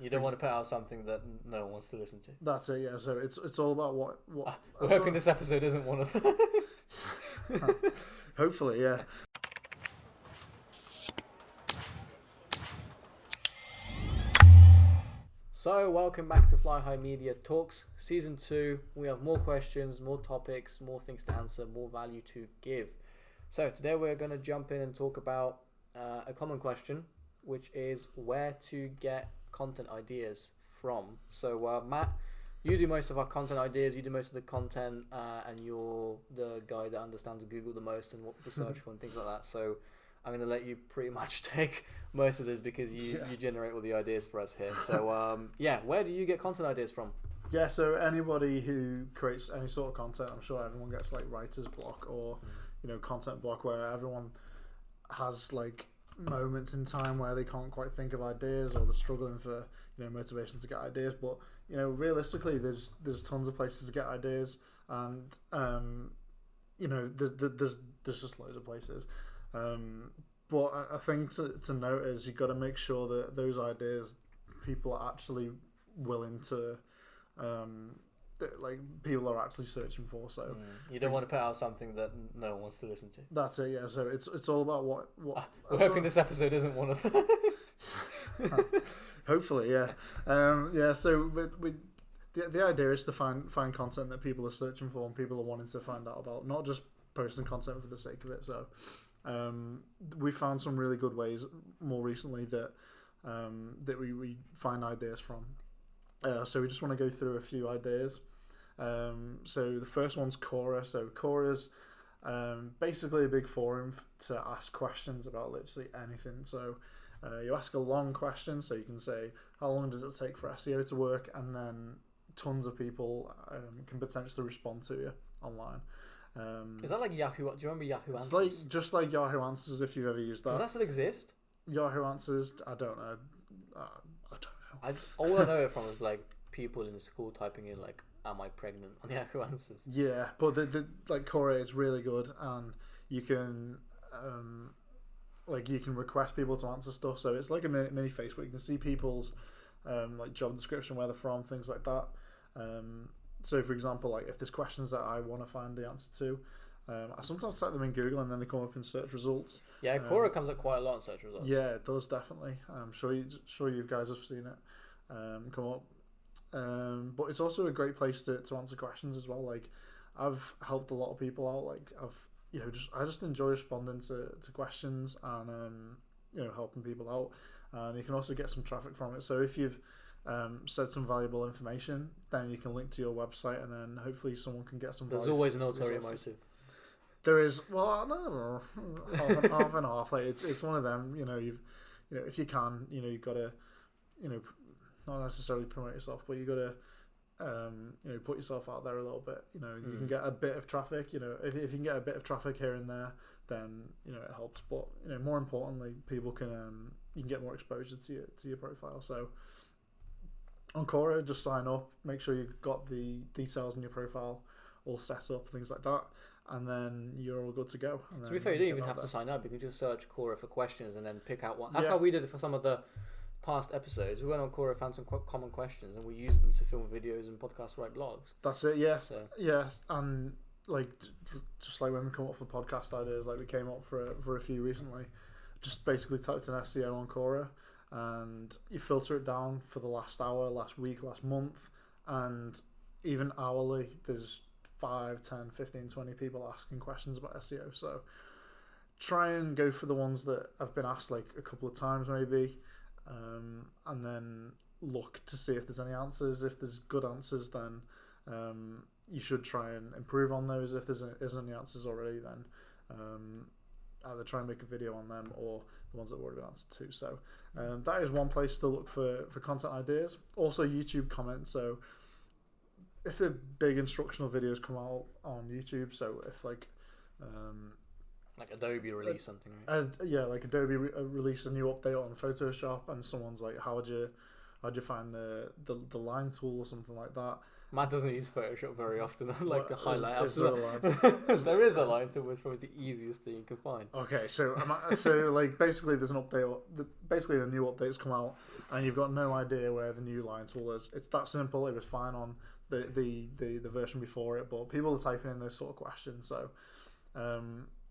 You don't want to put out something that no one wants to listen to. That's it, yeah. So it's all about what we're hoping this episode isn't one of those. Hopefully, yeah. So, welcome back to Fly High Media Talks, Season 2. We have more questions, more topics, more things to answer, more value to give. So, today we're going to jump in and talk about a common question, which is where to get content ideas from. So, Matt, you do most of our content ideas, you do most of the content, and you're the guy that understands Google the most and what to search for and things like that. So, I'm going to let you pretty much take most of this because you generate all the ideas for us here. So, where do you get content ideas from? Yeah, so anybody who creates any sort of content, I'm sure everyone gets like writer's block or, content block where everyone has like moments in time where they can't quite think of ideas or they're struggling for, motivation to get ideas. But, realistically, there's tons of places to get ideas and, there's just loads of places. But I think to note is you've got to make sure that those ideas people are actually willing to, people are actually searching for. So you don't want to put out something that no one wants to listen to. That's it, yeah. So it's all about what we're hoping this episode isn't one of those. Hopefully, yeah. So the idea is to find content that people are searching for and people are wanting to find out about, not just posting content for the sake of it. So. We found some really good ways more recently that we find ideas from. So we just want to go through a few ideas. So the first one's Quora. So Quora's basically a big forum to ask questions about literally anything. So you ask a long question, so you can say, how long does it take for SEO to work? And then tons of people can potentially respond to you online. Is that like Yahoo? Do you remember Yahoo Answers? It's just like Yahoo Answers if you've ever used that. Does that still exist? Yahoo Answers, I don't know. All I know it from is like people in school typing in like, "Am I pregnant?" on Yahoo Answers. Yeah, but the Quora is really good, and you can you can request people to answer stuff. So it's like a mini Facebook. You can see people's like job description, where they're from, things like that. So, for example, like if there's questions that I want to find the answer to, I sometimes type them in Google and then they come up in search results. Yeah, Quora comes up quite a lot in search results. Yeah, it does definitely. I'm sure you guys have seen it come up. But it's also a great place to answer questions as well. Like I've helped a lot of people out. Like I just enjoy responding to questions and helping people out. And you can also get some traffic from it. So if you've said some valuable information, then you can link to your website, and then hopefully someone can get some. There's always an ulterior motive. There is. Well, no, half and half. Like it's one of them. If you can, you've got to, not necessarily promote yourself, but you've got to, put yourself out there a little bit. You can get a bit of traffic. If you can get a bit of traffic here and there, then it helps. But more importantly, people can you can get more exposure to your profile. So. On Quora, just sign up, make sure you've got the details in your profile all set up, things like that, and then you're all good to go. To be fair, you don't even have to sign up. You can just search Quora for questions and then pick out one. That's how we did it for some of the past episodes. We went on Quora, found some common questions, and we used them to film videos and podcasts, write blogs. That's it, yeah. So. Yeah, and like just like when we come up for podcast ideas, like we came up for a few recently, just basically typed in SEO on Quora, and you filter it down for the last hour, last week, last month, and even hourly there's 5, 10, 15, 20 people asking questions about SEO. So try and go for the ones that have been asked like a couple of times maybe, and then look to see if there's any answers. If there's good answers, then you should try and improve on those. If there isn't any answers already, then either try and make a video on them or the ones that have already been answered to. So that is one place to look for content ideas. Also YouTube comments. So if the big instructional videos come out on YouTube, so if like Adobe release something, right? Like Adobe release a new update on Photoshop, and someone's like, how'd you find the line tool or something like that, Matt doesn't use Photoshop very often. I like to highlight is there a line? There is a line to it. It's probably the easiest thing you can find. Okay, so like basically there's an update. Basically a new update's come out, and you've got no idea where the new line tool is. It's that simple. It was fine on the version before it, but people are typing in those sort of questions. So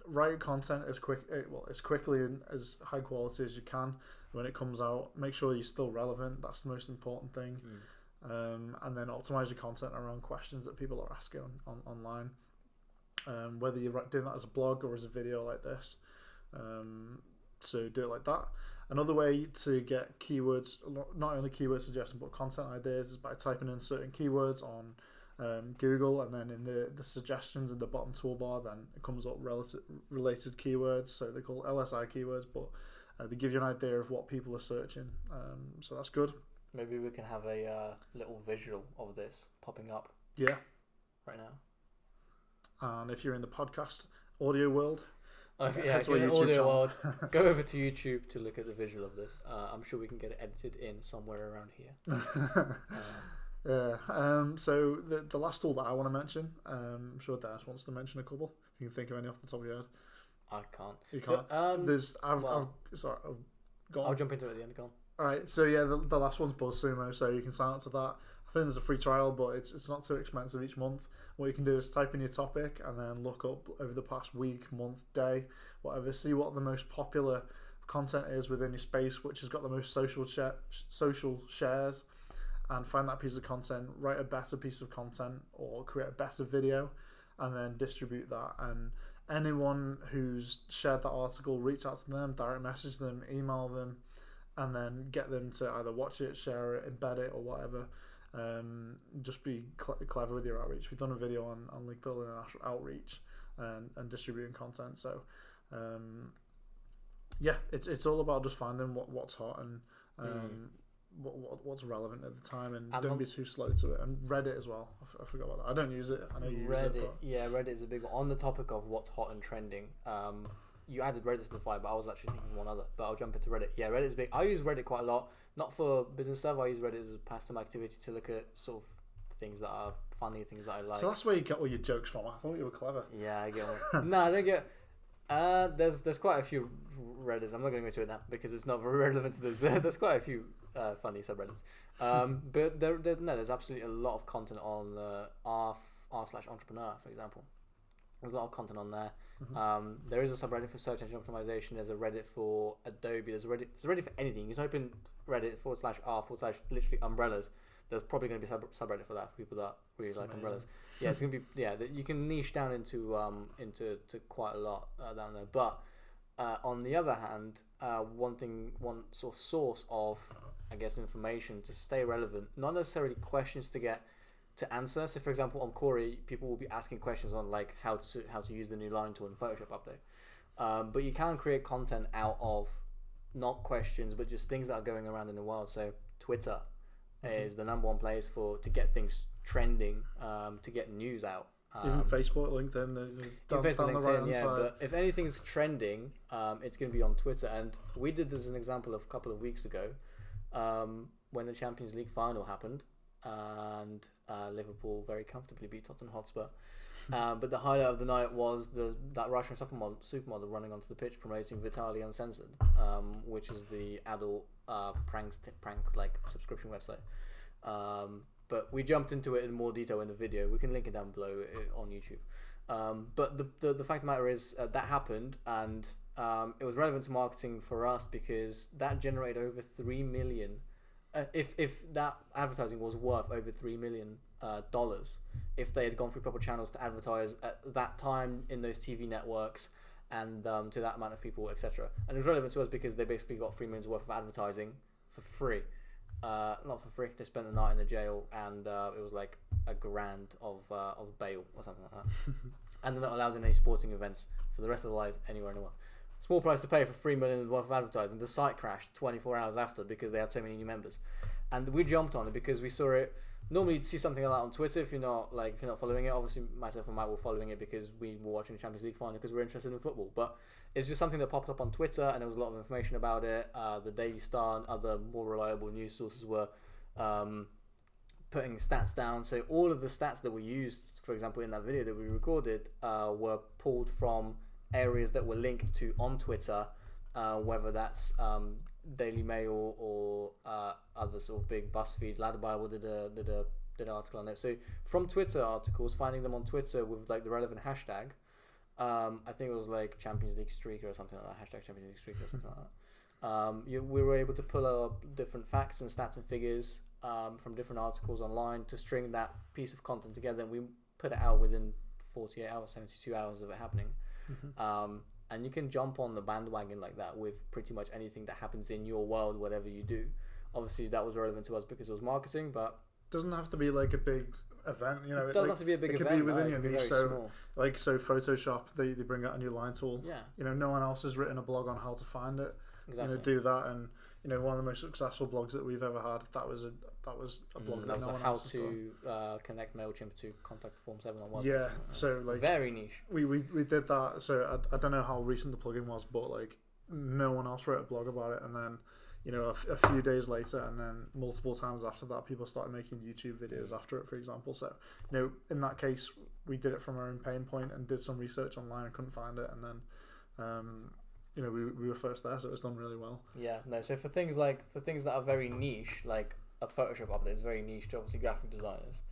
write content as quickly and as high quality as you can when it comes out. Make sure you're still relevant. That's the most important thing. And then optimize your content around questions that people are asking online. Whether you're doing that as a blog or as a video like this. So do it like that. Another way to get keywords, not only keyword suggestions but content ideas, is by typing in certain keywords on Google, and then in the suggestions in the bottom toolbar, then it comes up related keywords. So they're called LSI keywords, but they give you an idea of what people are searching. So that's good. Maybe we can have a little visual of this popping up. Yeah. Right now. And if you're in the podcast audio world, that's where audio world. Go over to YouTube to look at the visual of this. I'm sure we can get it edited in somewhere around here. Yeah. So the last tool that I want to mention, I'm sure Dennis wants to mention a couple. If you can think of any off the top of your head. I can't. You can't. I'll jump into it at the end. Go on. Alright, so yeah, the last one's BuzzSumo, so you can sign up to that. I think there's a free trial, but it's not too expensive each month. What you can do is type in your topic and then look up over the past week, month, day, whatever, see what the most popular content is within your space, which has got the most social shares, and find that piece of content, write a better piece of content or create a better video, and then distribute that. And anyone who's shared that article, reach out to them, direct message them, email them, and then get them to either watch it, share it, embed it, or whatever. Just be clever with your outreach. We've done a video on link building and outreach and distributing content. So yeah, it's all about just finding what's hot and what's relevant at the time, and don't be too slow to it. And Reddit as well. I forgot about that. I don't use it. I know you use it. But... Yeah, Reddit is a big one. On the topic of what's hot and trending, you added Reddit to the file, but I was actually thinking one other. But I'll jump into Reddit. Yeah, Reddit is big. I use Reddit quite a lot. Not for business stuff. I use Reddit as a pastime activity to look at sort of things that are funny, things that I like. So that's where you get all your jokes from. I thought you were clever. Yeah, I get one. No, I don't get... there's quite a few Reddits. I'm not going to go into it now because it's not very relevant to this. But there's quite a few funny subreddits. But there's absolutely a lot of content on r/entrepreneur, for example. There's a lot of content on there. There is a subreddit for search engine optimization. There's a Reddit for Adobe. There's a Reddit for anything. You type in Reddit /r/ literally umbrellas. There's probably going to be a subreddit for that for people that really like umbrellas. Yeah, it's going to be you can niche down into quite a lot down there. But on the other hand, one sort of source of information to stay relevant, not necessarily questions to answer. So for example, on Corey, people will be asking questions on like how to use the new line tool in Photoshop update. But you can create content out of not questions, but just things that are going around in the world. So Twitter is the number one place to get things trending, to get news out. Even Facebook, LinkedIn, but if anything's trending, it's going to be on Twitter. And we did this as an example a couple of weeks ago, when the Champions League final happened, and Liverpool very comfortably beat Tottenham Hotspur. But the highlight of the night was that Russian supermodel running onto the pitch promoting Vitaly Uncensored, which is the adult prank like subscription website. But we jumped into it in more detail in the video. We can link it down below on YouTube. But the fact of the matter is that happened, and it was relevant to marketing for us because that generated over 3 million. If that advertising was worth over $3 million, if they had gone through proper channels to advertise at that time in those TV networks and to that amount of people, etc. And it was relevant to us because they basically got $3 million worth of advertising for free. Not for free. They spent the night in the jail, and it was like $1,000 of bail or something like that. And they're not allowed in any sporting events for the rest of their lives anywhere in the world. Small price to pay for $3 million worth of advertising. The site crashed 24 hours after because they had so many new members, and we jumped on it because we saw it. Normally, you'd see something like that on Twitter if you're not following it. Obviously, myself and Matt were following it because we were watching the Champions League final because we're interested in football. But it's just something that popped up on Twitter, and there was a lot of information about it. The Daily Star and other more reliable news sources were putting stats down. So all of the stats that were used, for example, in that video that we recorded, were pulled from areas that were linked to on Twitter, whether that's Daily Mail or other sort of big BuzzFeed. Ladder Bible did an article on it. So from Twitter articles, finding them on Twitter with like the relevant hashtag. I think it was like Champions League streaker or something like that. Hashtag Champions League streaker or something like that. We were able to pull up different facts and stats and figures from different articles online to string that piece of content together, and we put it out within 48 hours, 72 hours of it happening. And you can jump on the bandwagon like that with pretty much anything that happens in your world, whatever you do. Obviously, that was relevant to us because it was marketing, but doesn't have to be like a big event, you know. It doesn't have to be a big event. It could be within your niche. So, small. like, so Photoshop, they bring out a new line tool. Yeah. You know, no one else has written a blog on how to find it. Exactly. You know, do that, and you know, one of the most successful blogs that we've ever had. That was a blog that was no one how else has done. to connect MailChimp to contact Form 7 on WordPress. Yeah. So like very niche. We did that. So I don't know how recent the plugin was, but like no one else wrote a blog about it, and then. You know, a few days later, and then multiple times after that, people started making YouTube videos after it, for example. So, you know, in that case, we did it from our own pain point and did some research online and couldn't find it, and then, you know, we were first there, so it was done really well. Yeah, no. So for things that are very niche, like a Photoshop update is very niche to obviously graphic designers.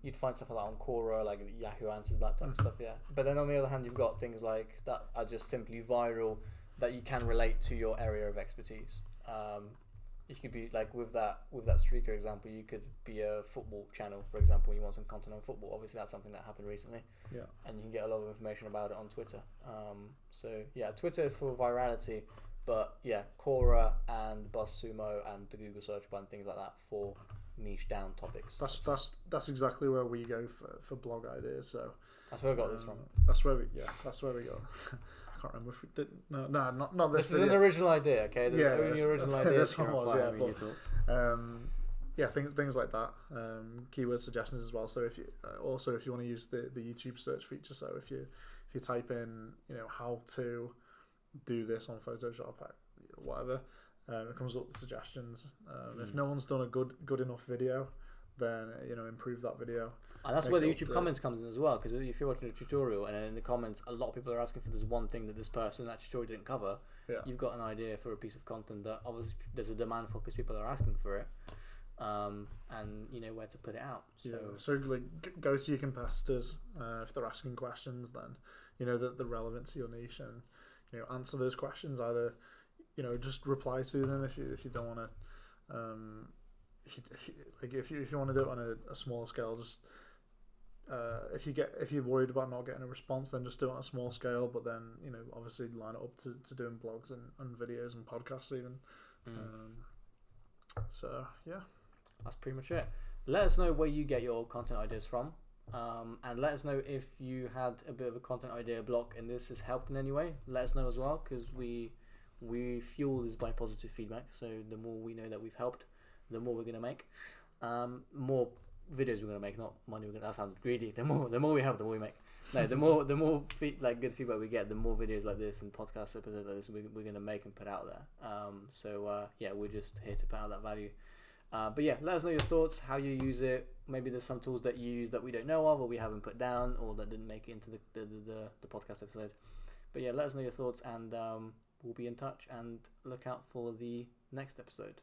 You'd find stuff like that on Quora, like Yahoo Answers, that type of stuff. Yeah, but then on the other hand, you've got things like that are just simply viral. That you can relate to your area of expertise. You could be like with that streaker example, you could be a football channel, for example. You want some content on football. Obviously, that's something that happened recently. Yeah. And you can get a lot of information about it on Twitter. So yeah, Twitter is for virality, but yeah, Quora and BuzzSumo and the Google search bar and things like that for niche down topics. That's exactly where we go for blog ideas. So that's where I got this from. That's where we go. I can't remember if we did. No, not this. This is an original idea, okay? This yeah, is only original idea. This one was, yeah. But, yeah, things like that. Keyword suggestions as well. So if you want to use the YouTube search feature, so if you type in, you know, how to do this on Photoshop, whatever, it comes up with suggestions. If no one's done a good enough video, then you know, improve that video. And that's where the YouTube comments comes in as well, because if you're watching a tutorial and in the comments a lot of people are asking for this one thing that this person in that tutorial didn't cover, you've got an idea for a piece of content that obviously there's a demand for because people are asking for it, and you know where to put it out. So like go to your competitors if they're asking questions, then you know that they're relevant to your niche, and you know, answer those questions. Either, you know, just reply to them if you don't want to. If you want to do it on a smaller scale, just if you're worried about not getting a response, then just do it on a small scale. But then, you know, obviously line it up to doing blogs and videos and podcasts even. So yeah, that's pretty much it. Let us know where you get your content ideas from, and let us know if you had a bit of a content idea block and this has helped in any way. Let us know as well, because we fuel this by positive feedback. So the more we know that we've helped, the more we're gonna make. More videos we're gonna make, not money. That sounds greedy. The more we have, the more we make. No, the more good feedback we get, the more videos like this and podcast episodes like this we're gonna make and put out there. Yeah, we're just here to put out that value. But yeah, let us know your thoughts, how you use it. Maybe there's some tools that you use that we don't know of, or we haven't put down, or that didn't make it into the podcast episode. But yeah, let us know your thoughts, and we'll be in touch. And look out for the next episode.